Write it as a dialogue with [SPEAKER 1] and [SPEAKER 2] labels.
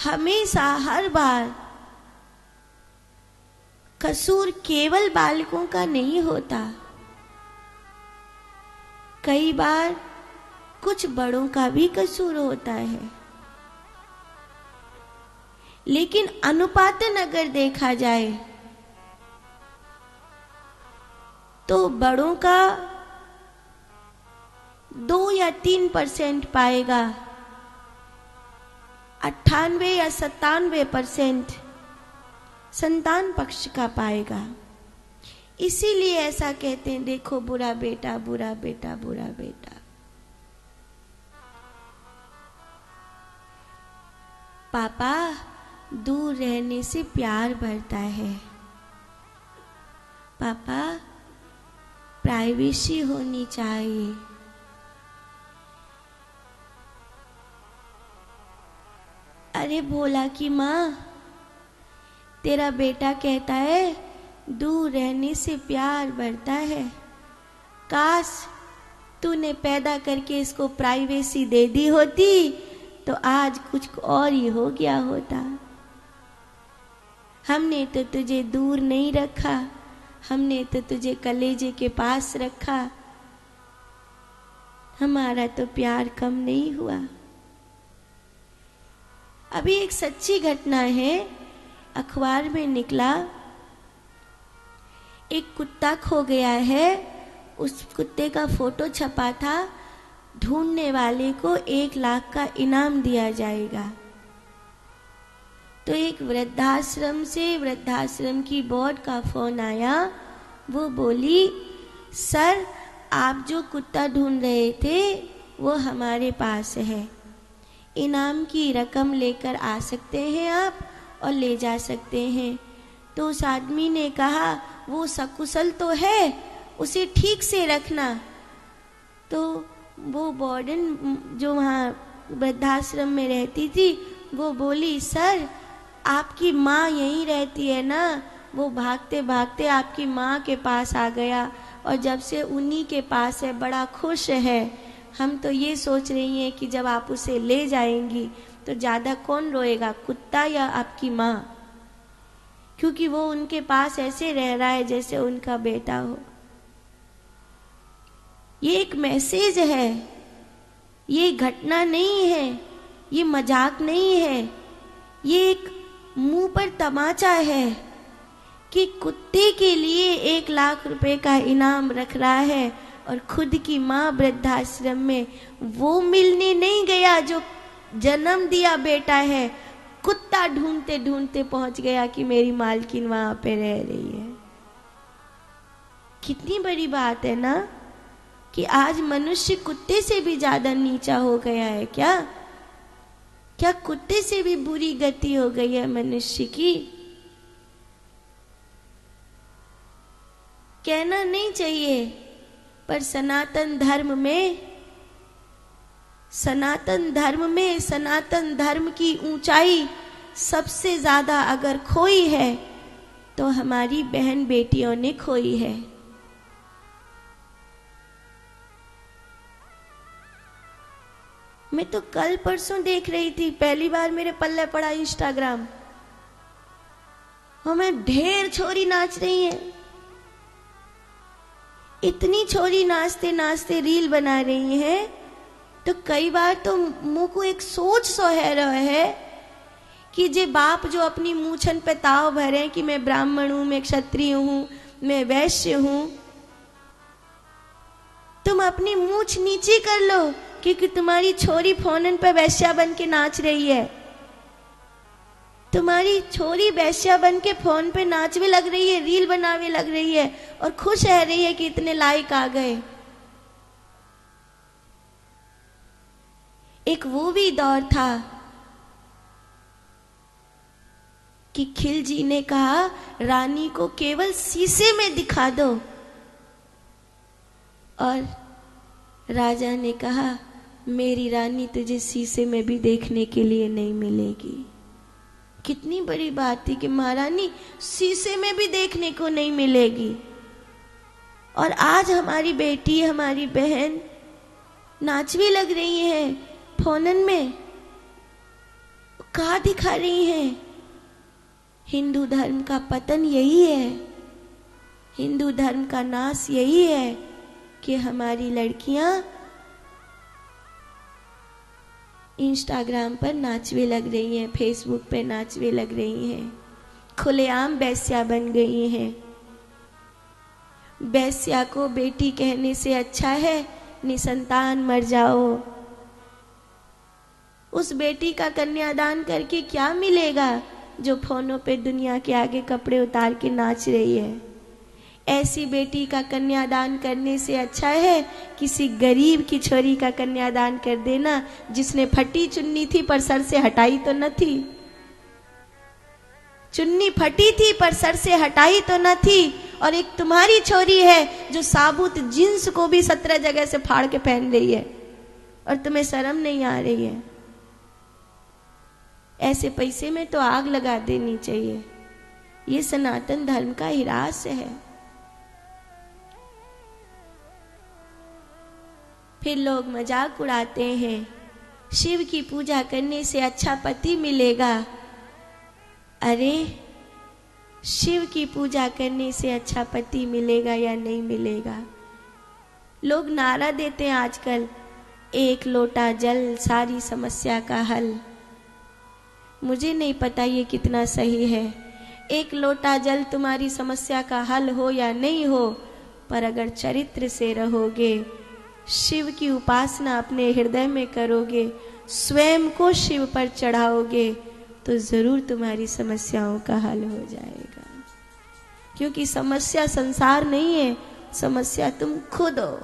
[SPEAKER 1] हमेशा हर बार कसूर केवल बालकों का नहीं होता, कई बार कुछ बड़ों का भी कसूर होता है। लेकिन अनुपातन अगर देखा जाए तो बड़ों का 2 या 3% पाएगा, 98 या 97% संतान पक्ष का पाएगा। इसीलिए ऐसा कहते हैं, देखो बुरा बेटा बुरा बेटा बुरा बेटा। पापा, दूर रहने से प्यार बढ़ता है। पापा, प्राइवेसी होनी चाहिए। अरे भोला की माँ, तेरा बेटा कहता है दूर रहने से प्यार बढ़ता है। काश तूने पैदा करके इसको प्राइवेसी दे दी होती तो आज कुछ और ही हो गया होता। हमने तो तुझे दूर नहीं रखा, हमने तो तुझे कलेजे के पास रखा, हमारा तो प्यार कम नहीं हुआ। अभी एक सच्ची घटना है, अखबार में निकला, एक कुत्ता खो गया है, उस कुत्ते का फोटो छपा था, ढूंढने वाले को 1 लाख का इनाम दिया जाएगा। तो एक वृद्धाश्रम की बोर्ड का फोन आया। वो बोली, सर आप जो कुत्ता ढूंढ रहे थे वो हमारे पास है, इनाम की रकम लेकर आ सकते हैं आप और ले जा सकते हैं। तो उस आदमी ने कहा, वो सकुशल तो है, उसे ठीक से रखना। तो वो वार्डन जो वहाँ वृद्धाश्रम में रहती थी वो बोली, सर आपकी माँ यहीं रहती है ना। वो भागते भागते आपकी माँ के पास आ गया और जब से उन्हीं के पास है बड़ा खुश है। हम तो ये सोच रही हैं कि जब आप उसे ले जाएंगी तो ज़्यादा कौन रोएगा, कुत्ता या आपकी माँ, क्योंकि वो उनके पास ऐसे रह रहा है जैसे उनका बेटा हो। ये एक मैसेज है, ये घटना नहीं है, ये मजाक नहीं है, ये एक मुंह पर तमाचा है कि कुत्ते के लिए 1 लाख रुपए का इनाम रख रहा है और खुद की माँ वृद्धाश्रम में। वो मिलने नहीं गया जो जन्म दिया बेटा है, कुत्ता ढूंढते ढूंढते पहुंच गया कि मेरी मालकिन वहां पे रह रही है। कितनी बड़ी बात है ना कि आज मनुष्य कुत्ते से भी ज्यादा नीचा हो गया है। क्या कुत्ते से भी बुरी गति हो गई है मनुष्य की? कहना नहीं चाहिए, पर सनातन धर्म की ऊंचाई सबसे ज्यादा अगर खोई है तो हमारी बहन बेटियों ने खोई है। मैं तो कल परसों देख रही थी, पहली बार मेरे पल्ले पड़ा इंस्टाग्राम, और मैं ढेर छोरी नाच रही है। इतनी छोरी नाचते नाचते रील बना रही हैं, तो कई बार तो मुंह को एक सोच सोह रहा है कि जे बाप जो अपनी मूछन पे ताव भरे कि मैं ब्राह्मण हूं, मैं क्षत्रिय हूं, मैं वैश्य हूं। तुम अपनी मूछ नीचे कर लो क्योंकि तुम्हारी छोरी फोनन पे वैश्या बन के नाच रही है। तुम्हारी छोरी वैश्या बन के फोन पे नाचवे लग रही है, रील बनावे लग रही है और खुश रह रही है कि इतने लाइक आ गए। एक वो भी दौर था कि खिलजी ने कहा, रानी को केवल शीशे में दिखा दो, और राजा ने कहा, मेरी रानी तुझे शीशे में भी देखने के लिए नहीं मिलेगी। कितनी बड़ी बात थी कि महारानी शीशे में भी देखने को नहीं मिलेगी। और आज हमारी बेटी, हमारी बहन नाचवी लग रही है फोनन में। कहाँ दिखा रही हैं? हिंदू धर्म का पतन यही है, हिंदू धर्म का नाश यही है कि हमारी लड़कियां इंस्टाग्राम पर नाचने लग रही हैं, फेसबुक पे नाचने लग रही हैं, खुलेआम वेश्या बन गई हैं। वेश्या को बेटी कहने से अच्छा है निसंतान मर जाओ। उस बेटी का कन्यादान करके क्या मिलेगा जो फोनों पे दुनिया के आगे कपड़े उतार के नाच रही है? ऐसी बेटी का कन्यादान करने से अच्छा है किसी गरीब की छोरी का कन्यादान कर देना, जिसने फटी चुन्नी थी पर सर से हटाई तो न थी। चुन्नी फटी थी पर सर से हटाई तो न थी, और एक तुम्हारी छोरी है जो साबुत जींस को भी 17 जगह से फाड़ के पहन रही है और तुम्हें शर्म नहीं आ रही है। ऐसे पैसे में तो आग लगा देनी चाहिए। ये सनातन धर्म का हिरास है। फिर लोग मजाक उड़ाते हैं, शिव की पूजा करने से अच्छा पति मिलेगा। अरे शिव की पूजा करने से अच्छा पति मिलेगा या नहीं मिलेगा? लोग नारा देते हैं आजकल, एक लोटा जल सारी समस्या का हल। मुझे नहीं पता ये कितना सही है। एक लोटा जल तुम्हारी समस्या का हल हो या नहीं हो, पर अगर चरित्र से रहोगे, शिव की उपासना अपने हृदय में करोगे, स्वयं को शिव पर चढ़ाओगे, तो जरूर तुम्हारी समस्याओं का हल हो जाएगा। क्योंकि समस्या संसार नहीं है, समस्या तुम खुद हो।